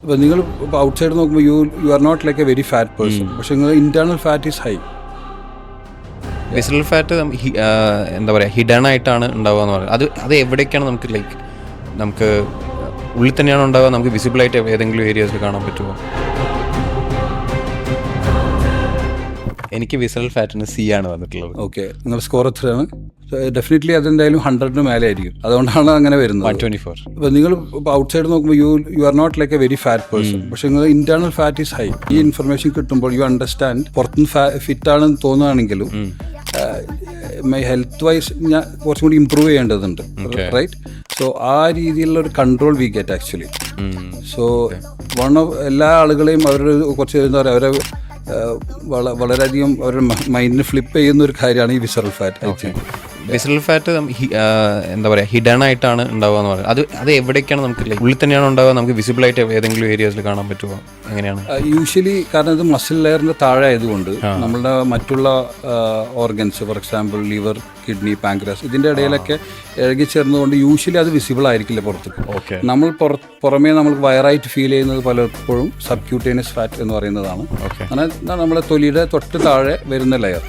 അപ്പോൾ നിങ്ങൾ ഇപ്പോൾ ഔട്ട്സൈഡ് നോക്കുമ്പോൾ you are not like a very fat person, പക്ഷേ നിങ്ങൾ internal fat is high. Visceral fat എന്താ പറയുക ഹിഡൺ ആയിട്ടാണ് ഉണ്ടാവുക എന്ന് പറയുന്നത്. അത് എവിടേക്കാണ് നമുക്ക് ലൈക്ക് നമുക്ക് ഉള്ളിൽ തന്നെയാണ് ഉണ്ടാവുക, നമുക്ക് വിസിബിളായിട്ട് ഏതെങ്കിലും ഏരിയാസിൽ കാണാൻ പറ്റുമോ? എനിക്ക് വിസറൽ ഫാറ്റിന് C ആണ് വന്നിട്ടുള്ളത്. ഓക്കെ, നിങ്ങൾ സ്കോർ എത്രയാണ്? ഡെഫിനറ്റ്ലി അതെന്തായാലും 100-ന് മേലെ ആയിരിക്കും, അതുകൊണ്ടാണ് അങ്ങനെ വരുന്നത്. 124. അപ്പോൾ നിങ്ങൾ ഇപ്പോൾ ഔട്ട്സൈഡ് നോക്കുമ്പോൾ you are not like a very fat person, പക്ഷേ നിങ്ങൾ ഇന്റേണൽ ഫാറ്റ് ഈസ് ഹൈ. ഈ ഇൻഫർമേഷൻ കിട്ടുമ്പോൾ യു അണ്ടർസ്റ്റാൻഡ് പുറത്തുനിന്ന് ഫിറ്റ് ആണെന്ന് തോന്നുകയാണെങ്കിലും മൈ ഹെൽത്ത് വൈസ് ഞാൻ കുറച്ചും കൂടി ഇമ്പ്രൂവ് ചെയ്യേണ്ടതുണ്ട്, റൈറ്റ്? സോ ആ രീതിയിലുള്ള ഒരു control we get actually. So എല്ലാ ആളുകളെയും അവരുടെ കുറച്ച് എന്താ പറയുക അവരെ വളരെയധികം അവരുടെ മൈൻഡിന് ഫ്ലിപ്പ് ചെയ്യുന്ന ഒരു കാര്യമാണ് ഈ വിസറൽ ഫാറ്റ്. വിസറൽ ഫാറ്റ് എന്താ പറയുക ഹിഡൺ ആയിട്ടാണ് ഉണ്ടാവുക എന്ന് പറയുന്നത്. അത് എവിടേക്കാണ് നമുക്ക് ലൈക്ക് ഉള്ളിൽ തന്നെയാണ് ഉണ്ടാവുക, നമുക്ക് വിസിബിളായിട്ട് ഏതെങ്കിലും ഏരിയാസിൽ കാണാൻ പറ്റുമോ? എങ്ങനെയാണ്? യൂഷ്വലി കാരണം ഇത് മസിൽ ലെയറിൻ്റെ താഴെ ആയതുകൊണ്ട് നമ്മളുടെ മറ്റുള്ള organs, for example liver, kidney, pancreas, ഇതിൻ്റെ ഇടയിലൊക്കെ ഇഴകി ചേർന്നുകൊണ്ട് യൂഷ്വലി അത് വിസിബിൾ ആയിരിക്കില്ല പുറത്തേക്ക്. നമ്മൾ പുറമേ നമുക്ക് വയറായിട്ട് ഫീൽ ചെയ്യുന്നത് പലപ്പോഴും സബ്ക്യൂട്ടേനിയസ് ഫാറ്റ് എന്ന് പറയുന്നതാണ്. അങ്ങനെ നമ്മുടെ തൊലിയുടെ തൊട്ട് താഴെ വരുന്ന ലെയർ.